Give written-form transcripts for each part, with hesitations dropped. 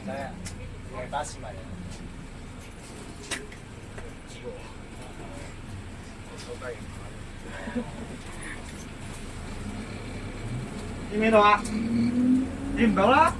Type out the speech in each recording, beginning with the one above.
靚仔啊，係巴士迷嚟。知喎，我收低。見唔見到啊？見唔到啦？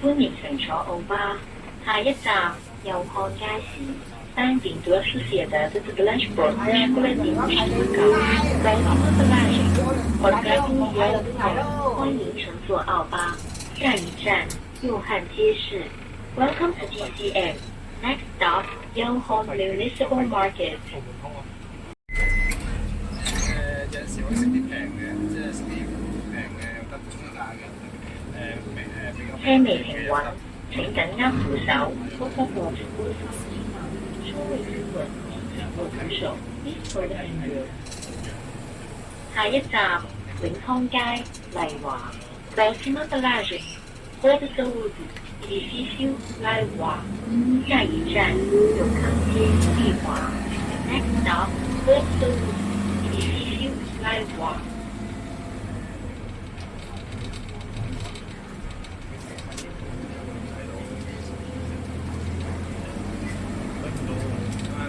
歡迎乘坐澳巴，下一站右漢街市。Standing to associate the transport escalating欢迎乘坐澳巴，下一站右汉街市。Welcome to GCM. Next stop, Yonghon Municipal Market. 有陣時可以食啲平嘅，即係食啲平嘅又得中價嘅，比較。車未停運，請緊握扶手。車位停穩，請握扶手。下一站永康街麗華。Próxima paragem, Rua da Saúde, edifício 麗華。下一站永康街麗華。Next stop, Rua da Saúde, edifício 麗華。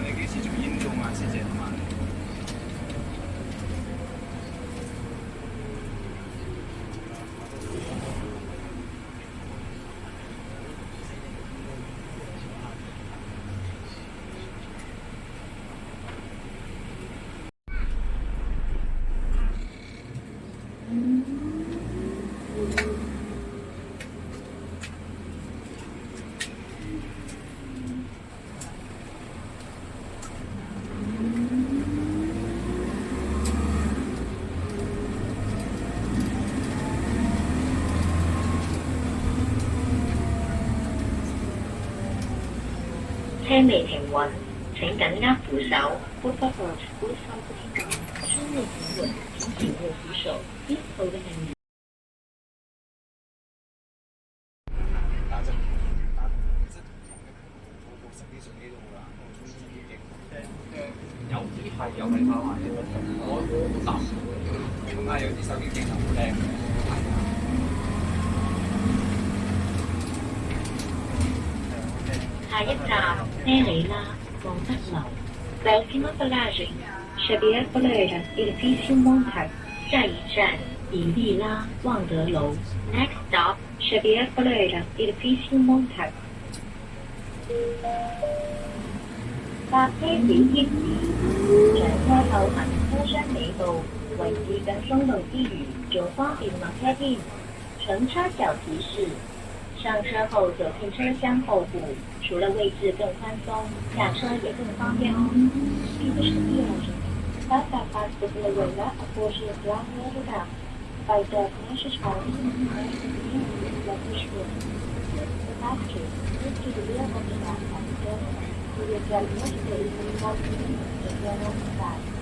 你幾時做煙種啊，師姐同埋？車未停穩，請緊握扶手。Por favor, segure seu cinturão. 車未停穩，請緊握扶手。Please hold the hand. 有啲係有禮貌嘅，我答咁啊，有啲手機鏡頭好靚嘅。下一站咩里拉望德樓。Próxima paragem, Xavier Pereira, edifício Montague。下一站以利拉望德樓。Next stop, Xavier Pereira, edifício Montague。搭車小貼士：上車後行車廂尾部，位置更鬆動之餘，仲方便落車添。乘車小提示：上車後走進車廂後部，除了位置更寬鬆，下車也更方便哦。並不是必要的。Passa fácil pela olhar após o plano do lugar. Vai dar nesses casos, mas também pela postura. O táxi, isso deveria continuar a mudança, porque de algumas vezes ele pode ser a novidade.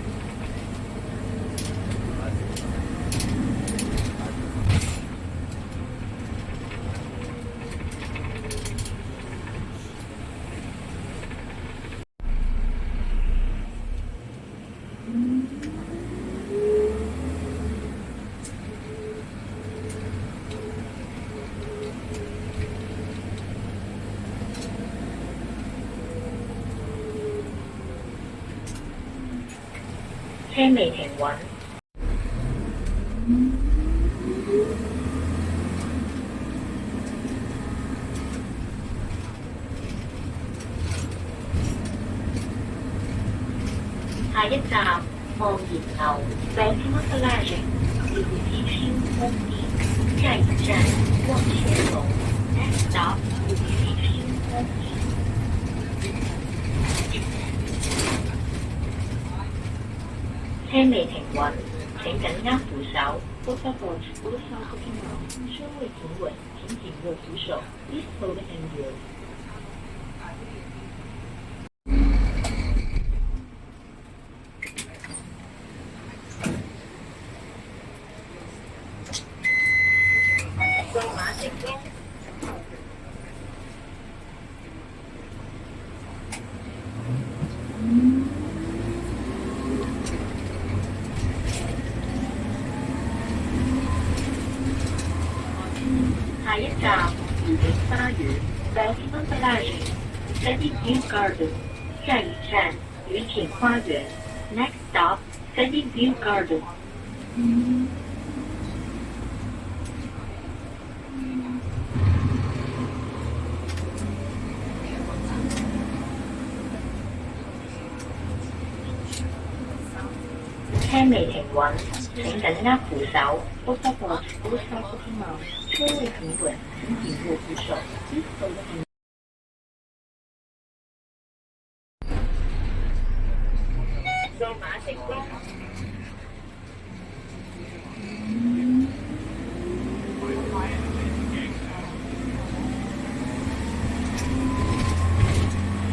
車未停穩。下一站望賢樓。Próxima paragem, edifício Monte。下一站望賢樓。Next stop, edifício Monte。車未停穩，請緊握扶手。Por favor, segure seu cinturão. 車未停穩，請緊握扶手。Please hold the handrail. 數碼成功。下一站愉景花園 Baltimore Village，Sandy View Garden。下一站愉景花園 ，Next stop Sandy View Garden。車未停穩，請緊握扶手。Por favor, busca su timão。車未停穩，請緊握扶手。數碼成功。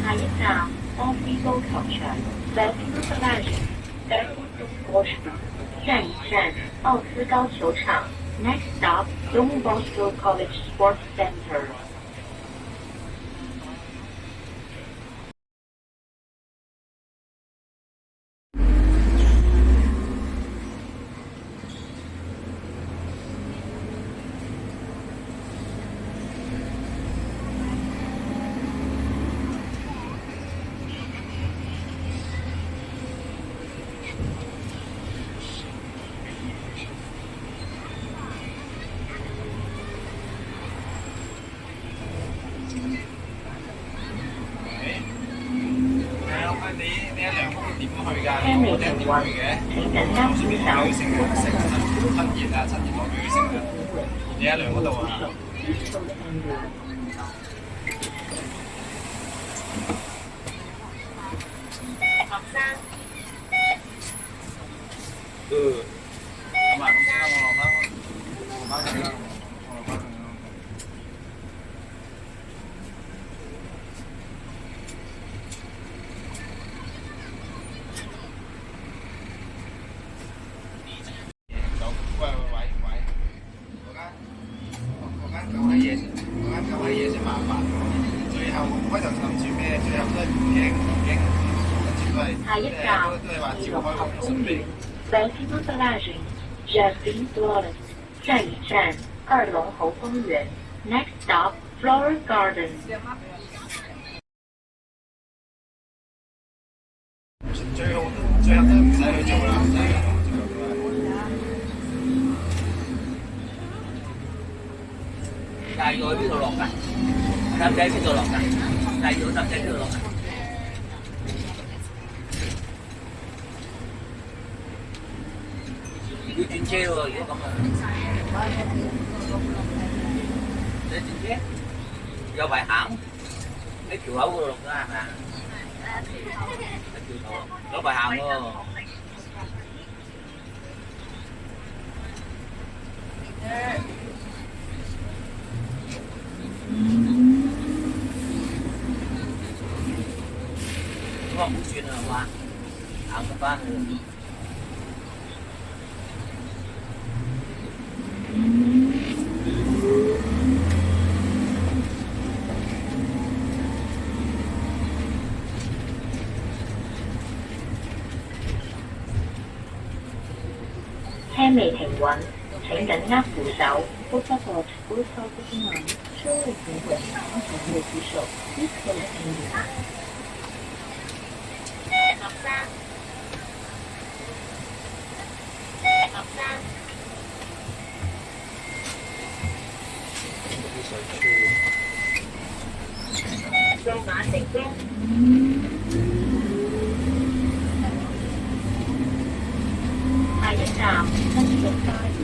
下一站安菲高球場 Baltimore Village。下一站奧斯高球場 ，Next stop Don Bosco College Sports Center。車未停穩，請緊握扶手。趁熱啊，趁熱落雨食啊！你喺涼嗰度啊？學生。咁啊，咁先啦，我落翻佢啦，我落翻佢啦。嘢先麻煩，最後開頭諗住咩？最後都係唔驚，跟住都係下一站都係話照開個準備。Baltimore Village Jasmine Florence。下一站二龍喉公園 ，Next stop Flower Garden。最後都唔使去做啦，唔使啦。大約喺邊度落㗎？搭仔喺邊度落㗎？大約搭仔邊度落㗎？要轉車喎，如果咁啊！你轉車？有排行？喺橋口嗰度落㗎係咪啊？喺橋頭，有排行喎。咁啊唔算啦，係嘛？行得翻去。車未停穩，請緊握扶手。Por favor, busca su timão。車未停穩，請緊握扶手。Busca su timão。學生。數碼成功。下一站新城花園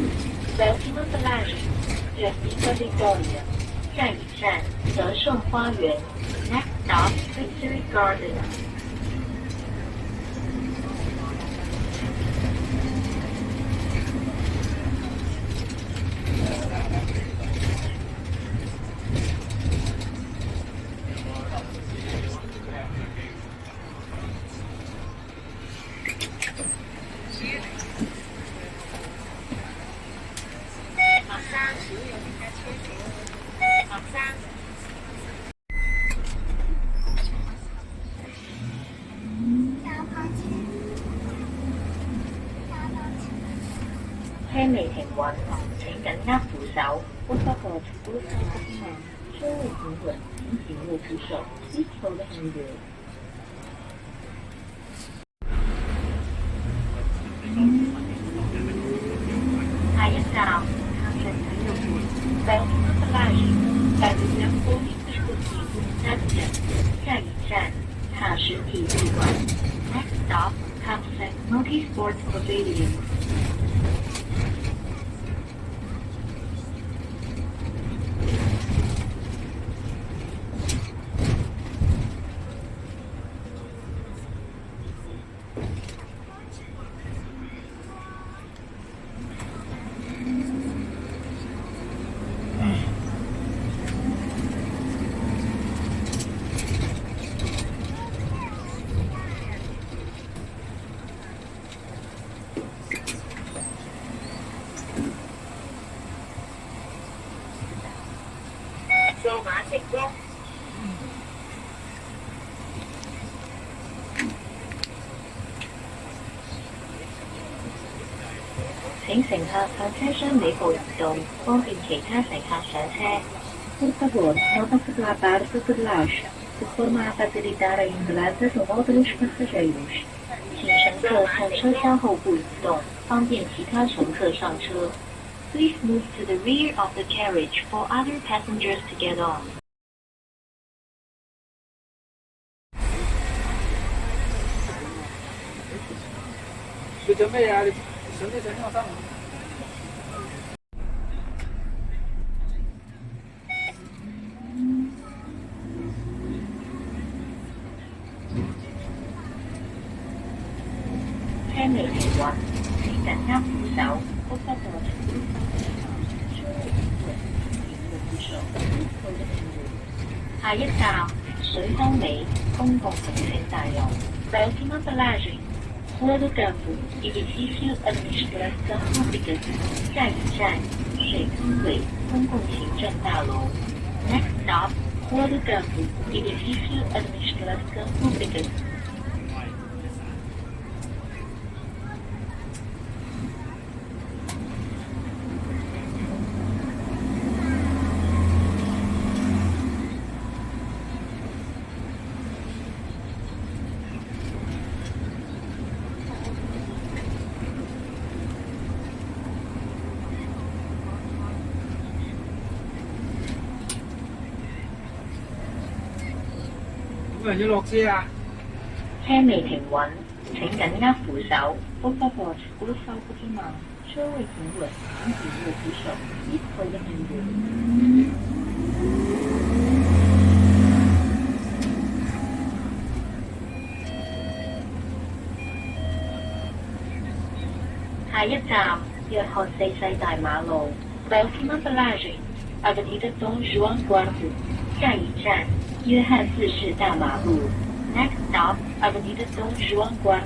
Baltimore Village Jessica Victoria。下一站德勝花園 Next stop Victory Garden。學生。車未停穩，請緊握扶手。Por favor, segure o cinturão. 車未停穩，請緊握扶手。Please hold the handrail. 下一站，探順體育館 Belfast Line， Belfast Next 下一站，塔什體育館 Next stop, Kapsek Multi-Sports Pavilion。數碼直光。請乘客向車廂尾部移動，方便其他乘客上車。Por favor, não aproximar por baixo, de forma a facilitar a entrada dos outros passageiros。請乘客向車廂後部移動，方便其他乘客上車。Please move to the rear of the carriage for other passengers to get on。你做咩啊？你上車上學生？車未停穩，請緊握扶手。Por favor,下一站，水康尾公共行政大樓 Belfast Line。Rua do Campo, edifício administração pública。下一站，水康尾公共行政大樓。Next stop, Rua do Campo, edifício administração pública。冇人要落車啊！車未停穩，請緊握扶手。Por favor, segure o cinturão。車未停穩，請緊握扶手。Please hold the handrail。下一站，約翰四世大馬路 Belfast Line Avenida Dom João IV。下一站，約翰四世大馬路。Next stop, Avenida Dom João IV。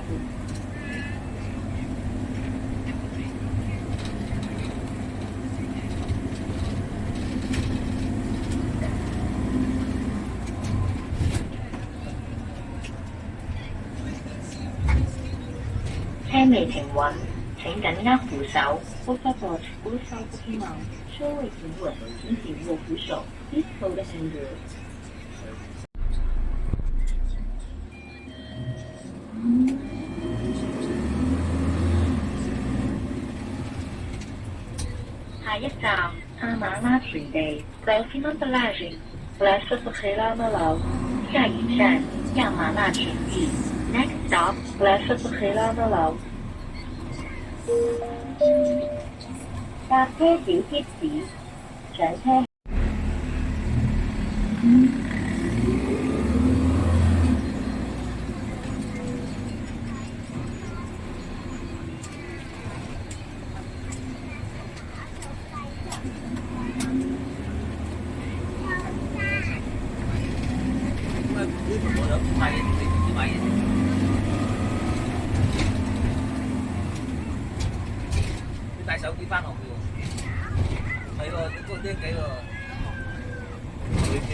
車未停穩，請緊握扶手。Por favor, segure o cinturão。車未停穩，請緊握扶手。Please hold the handrail。下一站，阿馬拉田地 Belfast Line Plaza Ferreira Amaral。下一站，亞馬拉田地。Next stop, Plaza Ferreira Amaral。搭車小貼士，上車。帶手機翻落去喎，係喎，都啲幾個女嘅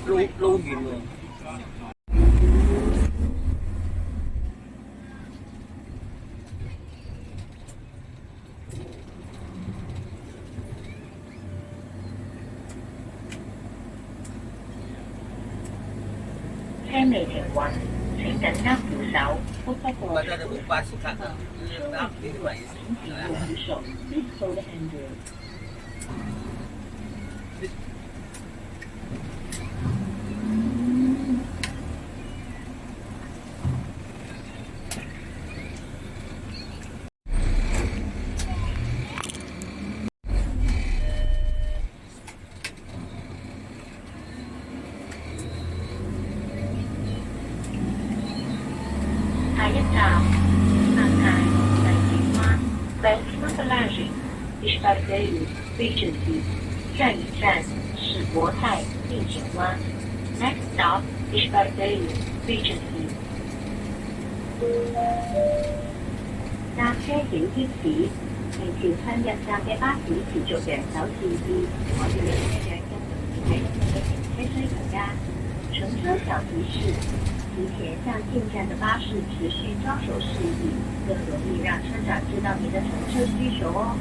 撈遠喎。車未停穩，請緊握扶手，不過或者你冇巴士卡啊？啱呢啲位請緊握扶手，please hold the handrail。下一站，南泰荔景灣 Westmoreland Ishbardale Regency， 下一站是國泰荔景灣 ，Next stop Ishbardale Regency。搭車小貼士：明朝向入站嘅巴士持續人手試驗，可以令車長更容易喺嘅停車需求間。乘車小提示：提前向进站的巴士持續招手示意，更容易讓車長知道您的乘車需求哦。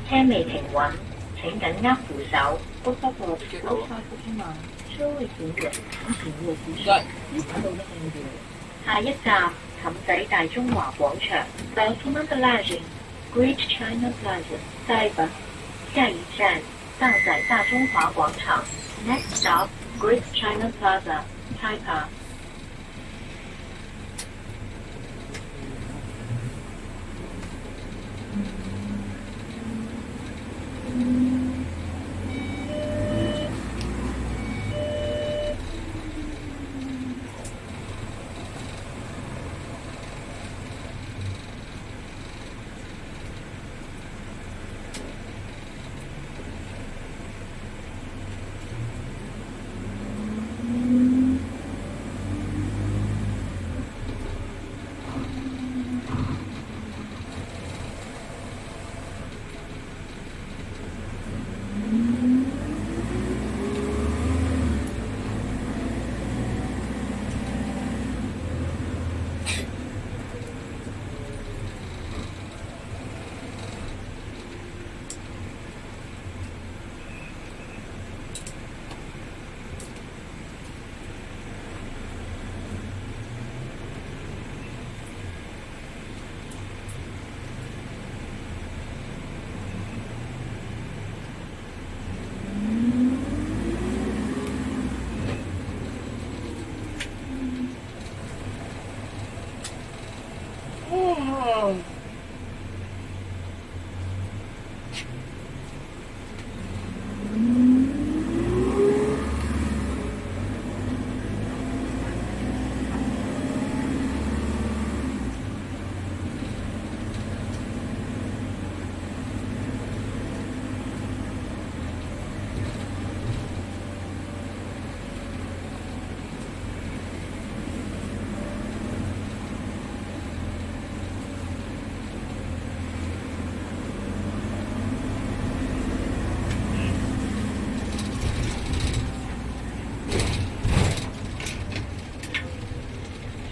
車未停穩，請緊握扶手。不過，車會轉右，請握扶手。下一站，氹仔大中華廣場 Westmoreland Great China Plaza 台北。下一站，氹仔大中華廣場 Next stop Great China Plaza 台北。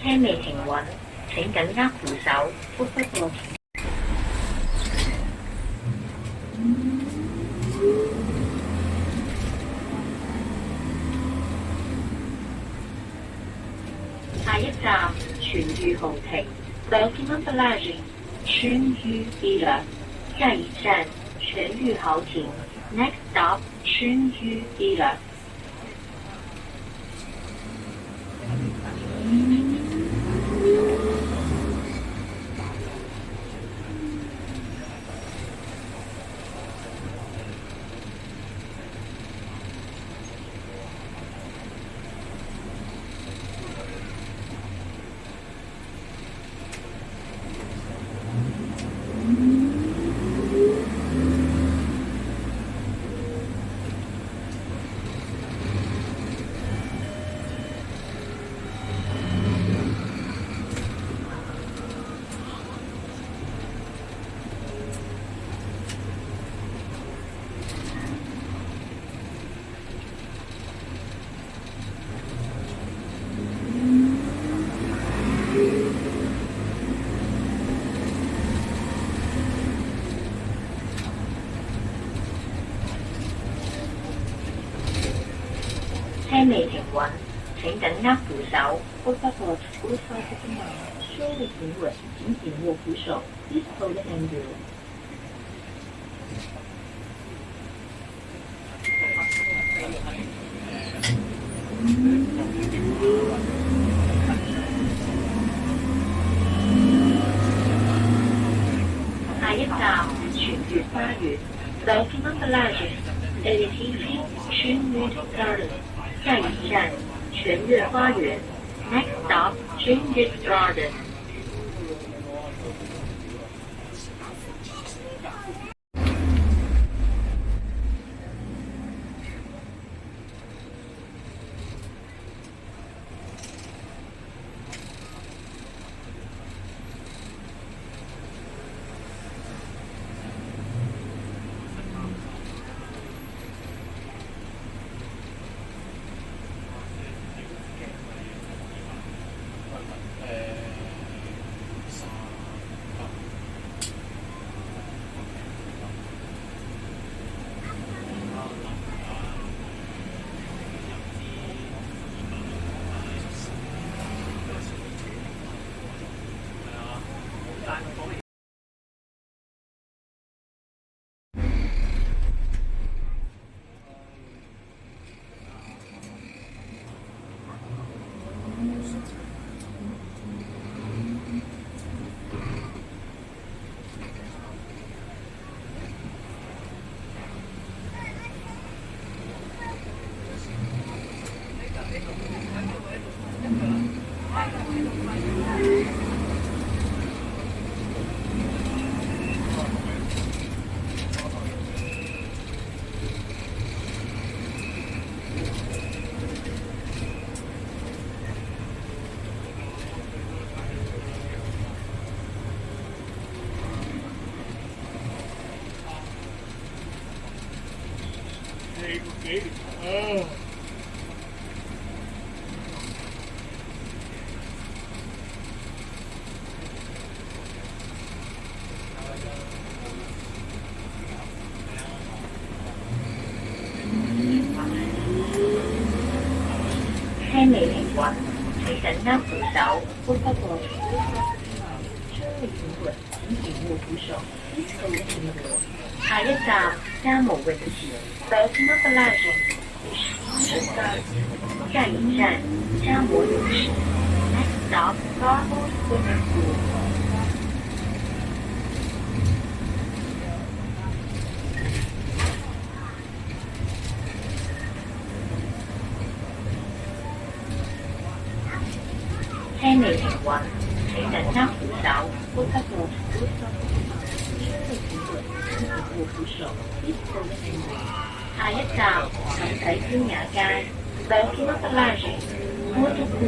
車未停穩，請緊握扶手，不過下一站全裕豪庭 Belkingham Palladium 川渝地略，下一站全裕豪庭 Next stop 川渝地略。車未停穩，請緊握扶手。Por favor, usa su mano. Suele停穩，請緊握扶手。Please hold the handle. 下一站全悦花園 Belkingham Palladium Elitisi 川悦 Garden。下一站全悦花園 Next stop 川悦 Garden。車未停穩，請緊握扶手。Por favor,車未停穩，請緊握扶手。Please hold the handle. 下一站嘉模泳池 Belkingham Palladium 下一站嘉模泳池 Next stop Garden Swimming Pool。車未停穩，請緊握扶手。Por favor, usa su mano. Suele停穩，請緊握扶手。Please hold the handle. 下一站氹仔官也街 Belkingham Palladium Water Pool。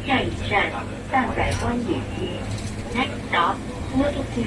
下一站淡仔灣野街 Next stop Water Pool。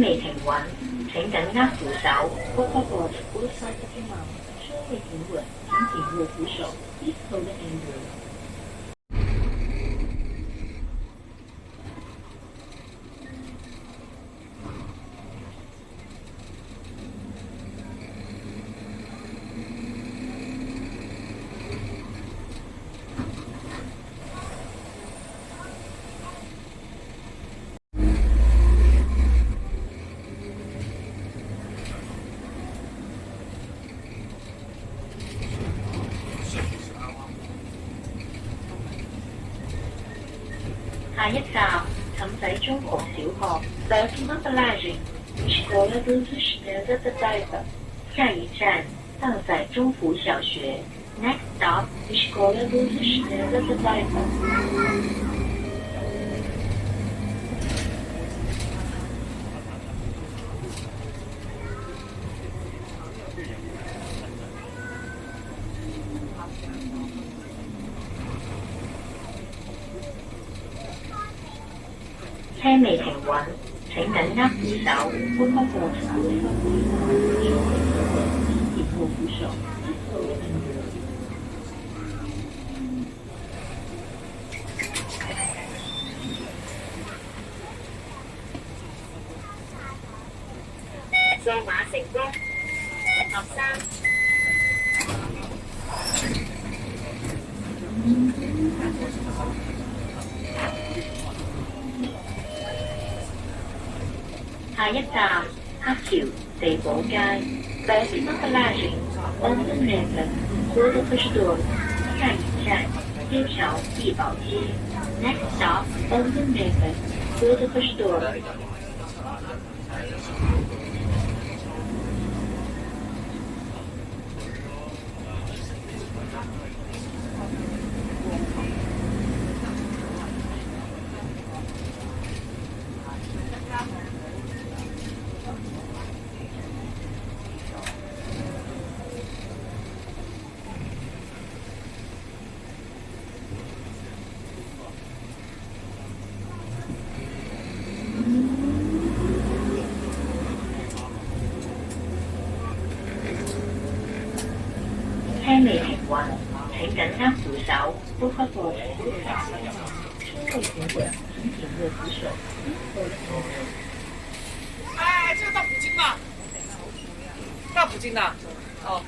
未停穩，請緊握扶手。Por favor, segure suas mãos. 车未停稳，请紧握扶手。Please hold the handle. 下一站，氹仔中學小學。Próxima paragem, Escola dos Estudantes da Taifa。下一站，氹仔中福小學。Next stop, Escola dos Estudantes da Taifa。車未停穩，請緊握扶手。Por favor, segure suas mãos. 緊握扶手。掃碼成功，學生。下一站，黑橋地堡街。Próxima paragem, Onda Negra, Rua do Pastor。下一站，街橋地堡街。Next stop, Onda Negra, Rua do Pastor。車未停穩，請緊握扶手。Por favor, segure suas mãos. 車未停穩，請緊握扶手。哎，这个到普京吗？到普京的。哦，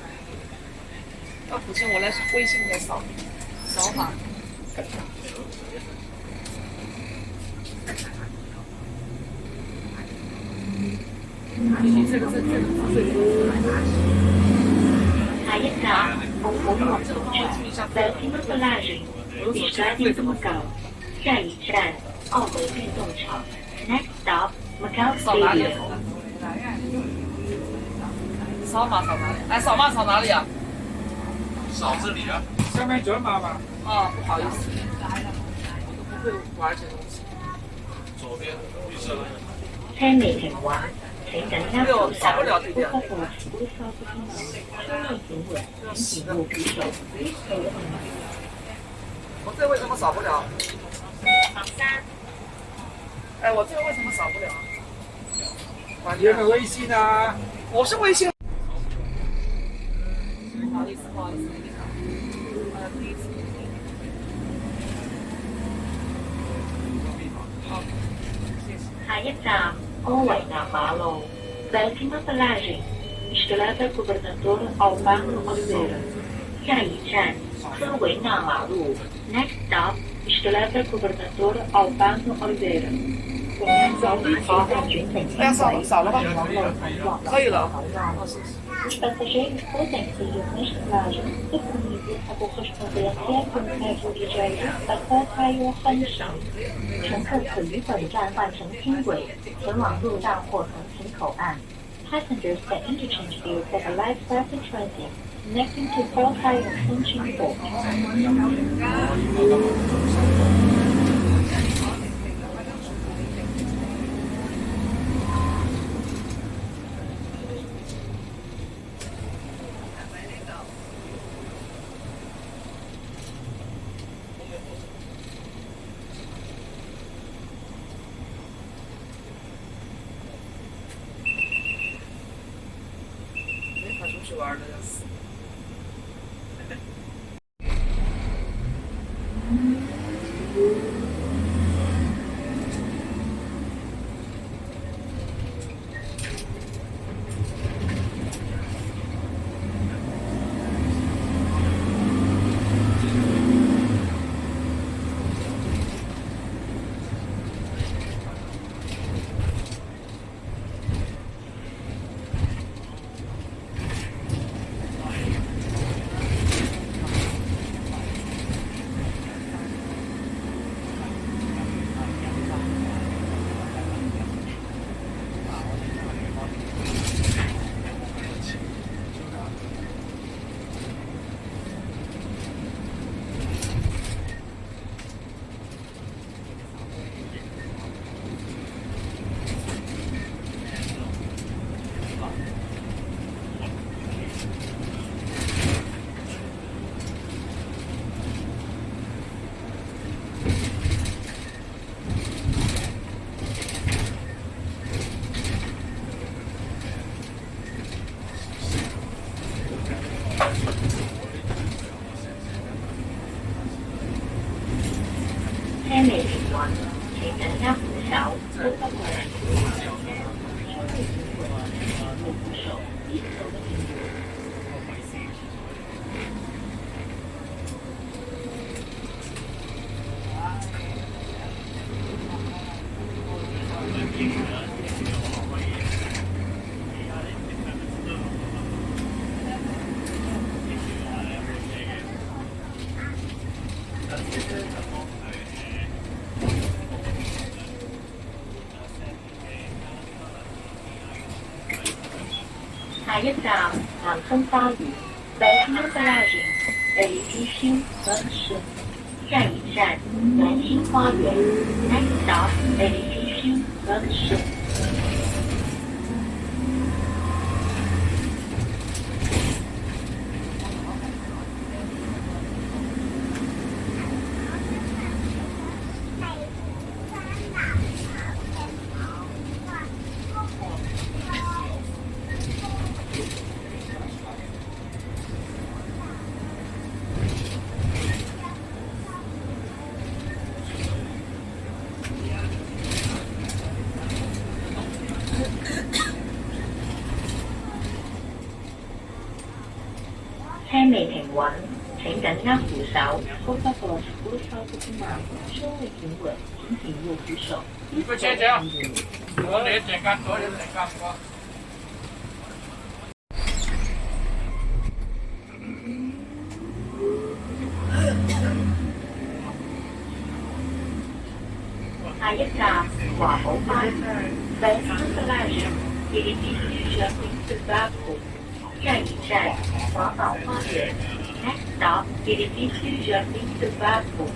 到普京我来微信再扫码。这个最下一站，紅館運動場。Próxima paragem, Estádio do Macau。下一站，奧運運動場。Next stop, Macau 扫哪里？ Stadium。扫码扫哪里？哎，扫码扫哪里啊？扫这里啊，下面转码吧。哦，不好意思，我都不会玩这东西。左边绿色的。車未停穩，請緊握扶手。Por favor, segure suas mãos. 車未停穩，請緊握扶手。Please hold the handle. 我这为什麼掃不了？學生。哎，我这个为什么扫不了？你有没有微信啊？我是微信。不好意思，不好意思，第一次。好，謝謝。下一站，柯維納馬路。Próxima paragem, Estrada Governador Albano Oliveira。下一站，科維納馬路。Next stop, Estrada Governador Albano Oliveira。我們走呢條在轉乘輕軌掃了吧？可以了。 Os passageiros podem seguir nesta viagem disponível a correspondência com o metro ligeiro até Caio Function。乘客可于本站换乘轻轨，前往陆大或横琴口岸。Passengers can interchangeably take a light rapid transit connecting to Fort Cayo Function Port。出去玩的要死。車未停運，請緊握扶手，都不過係下一站南豐花園，北京Garage edificio Berkshire。下一站南星花園 ，Next stop edificio Berkshire。車未停穩，請緊握扶手。Por favor, segure o salto de mão. 車未停穩，請緊握扶手。你個車長，我哋一陣間左一陣間左。下一站華寶花園，北京Garage edificio Jardim do Barco。下一站華寶花園 ，Next stop edificio Jardim do Barco。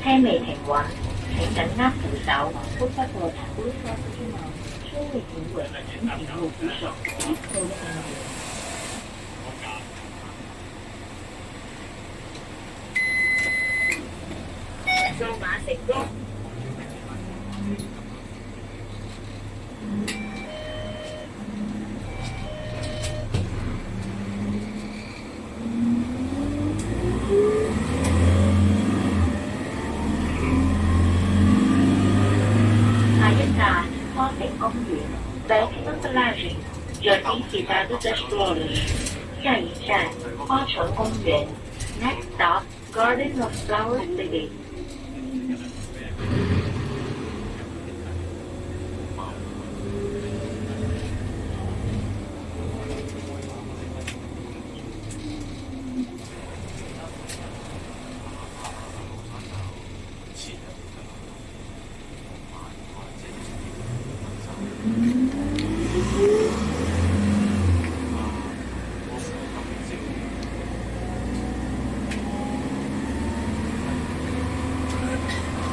車未停穩，請緊握扶手。Por favor, segure o salto de mão. 車未停穩，請緊握扶手。數碼成功。公园 Baltimore Plage， 这比其他的 Explorer。下一站花城公园 ，Next stop Garden of Flower City。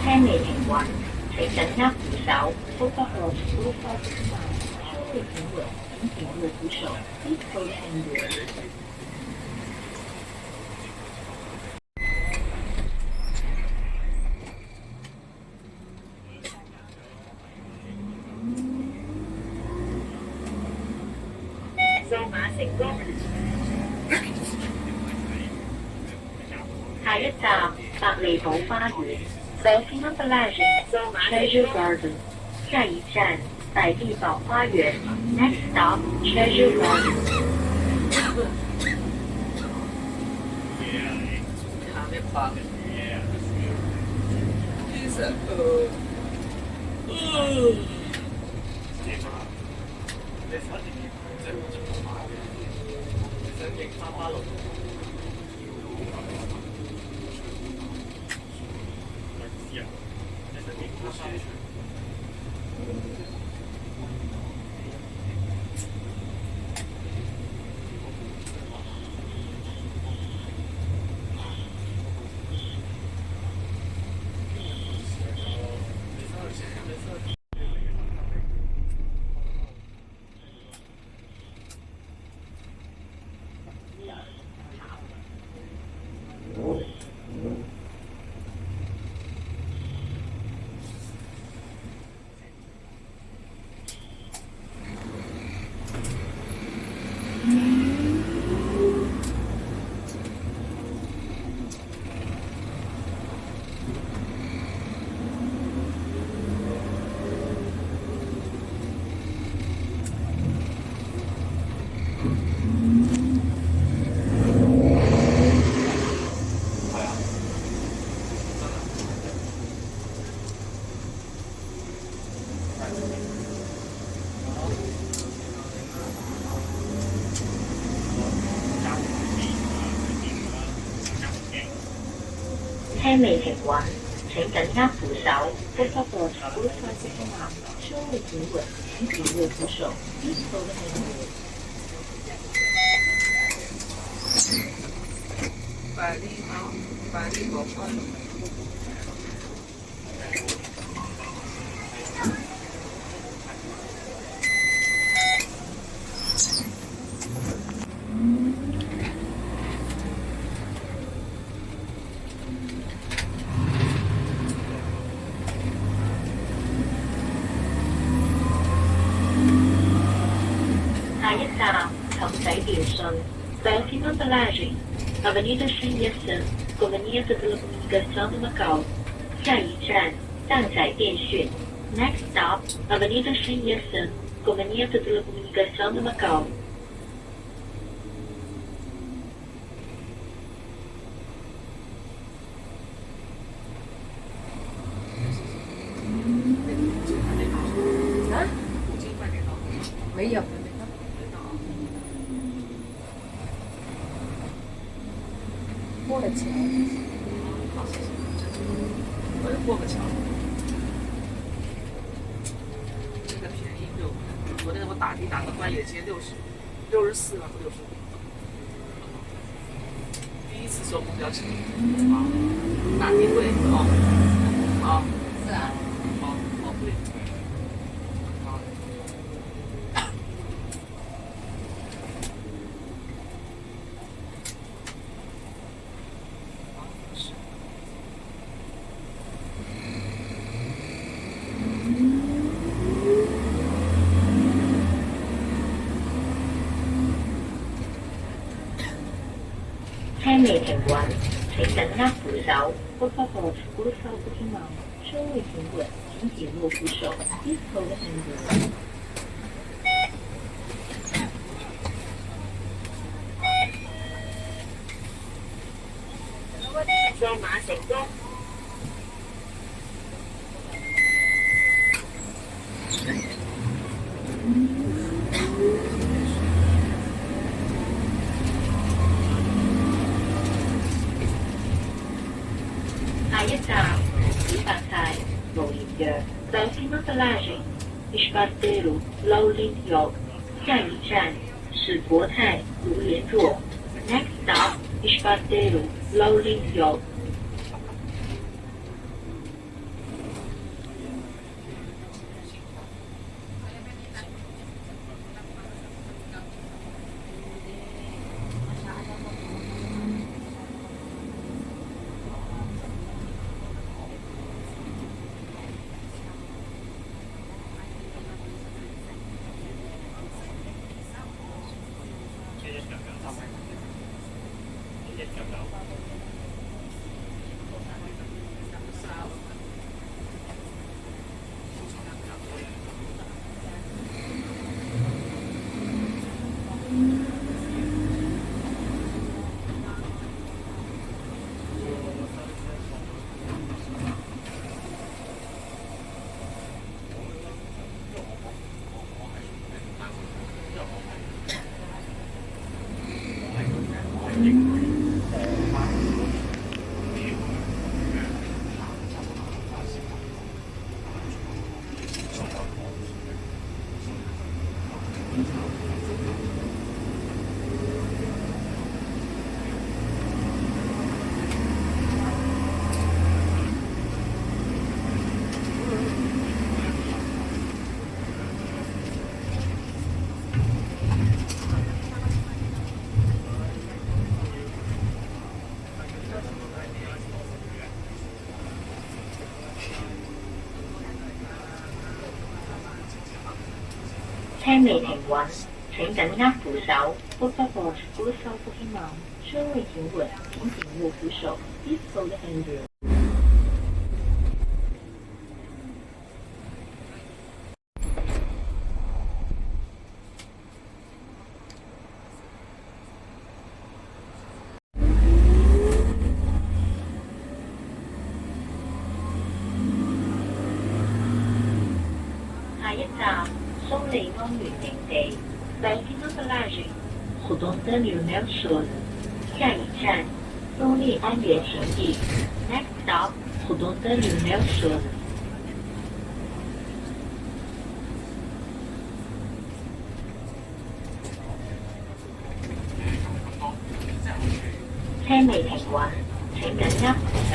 車未停穩，請緊握扶手，福德路出發之後，稍微停穩，請緊握扶手，Please hold handrail。掃碼成功。下一站百利堡花園 Baltimore Plage Treasure Garden。下一站百利堡花園 Next stop Treasure Garden。下面放其實車未停穩，請緊握扶手，福德路出發之後，稍微停穩，請緊握扶手，Please hold handrail。百利堡花園。下一站氹仔電訊 Baltimore Plage Avenida San Conveniente de la Comunicación de Macao。下一站蛋仔電訊 Next stop Avenida San Conveniente de la Comunicación de Macao。沒有。過了橋，我要過個橋。這個便宜就，昨天我打的關也接64了，65。第一次坐公交車，打的貴哦，是啊，好貴。車未停穩，請緊握扶手， Por favor, cruza o portimão. 车位停稳，请紧握扶手。Please hold the handrail. 上馬成功。下一站，紫白泰無連約。Próxima paragem, Esparteiro, Laulinho. 下一站，是國泰盧連若。Next stop, Esparteiro, Laulinho. 車未停穩，請緊握扶手。Por favor, cruza o portimão. 車位停穩，請緊握扶手。Please hold the handrail. 下一站，蘇利安園營地。Próxima paragem, Rodoanel Nelson. 下一站，蘇利安園營地。Next stop, Rodoanel Nelson. 車未停穩，請緊握扶手。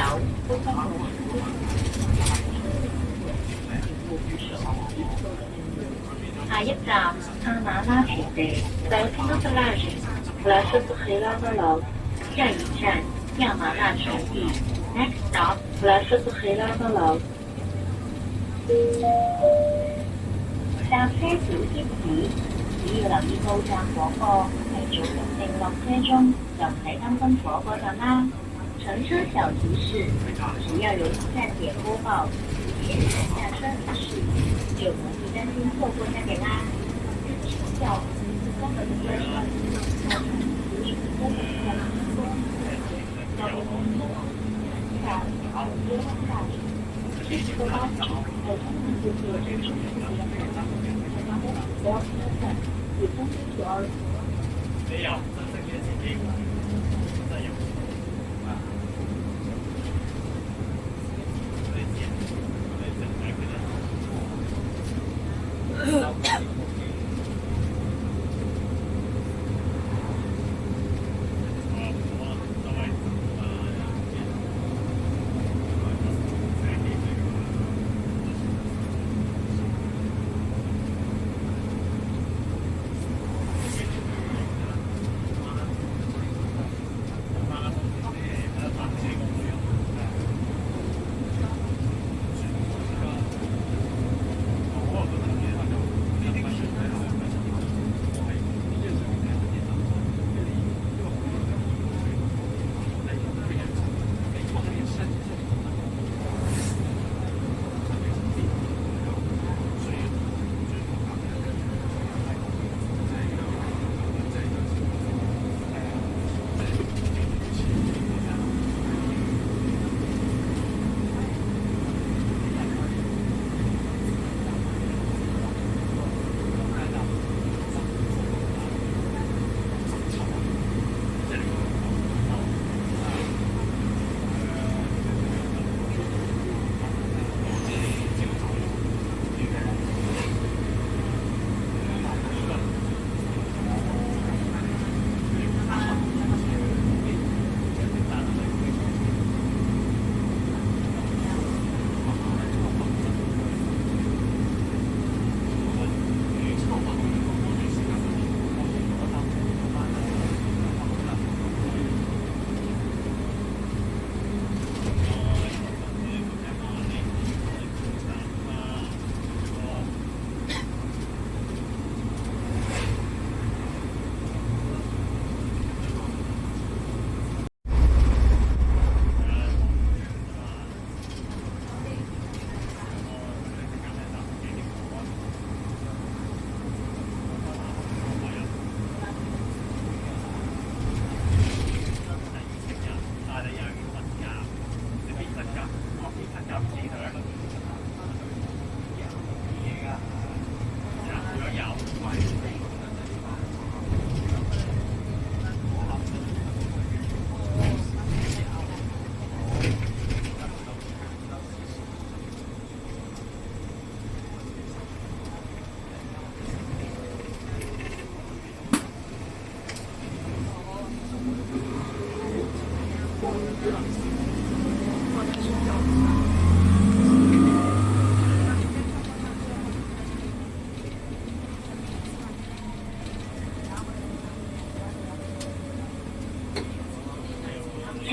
下一站，阿馬拉田地。Próxima paragem, Praça do Rei Lava-Lau. 下一站，亞馬納傳地。Next stop, Praça do Rei Lava-Lau. 搭車小貼士，只要留意到站廣播係做人定落車中，就唔使擔心火嗰陣啦。乘車小提示，只要有站點播報提前下車離世，就不必擔心錯過站點啦。叫公共車上，公共車上，交通工具，在街上大厅，这是个巴士，在中国就是真正的不一样的。不要车站，以公交主要。没有，这是原始地。这有。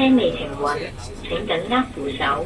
車未停穩，請緊握扶手。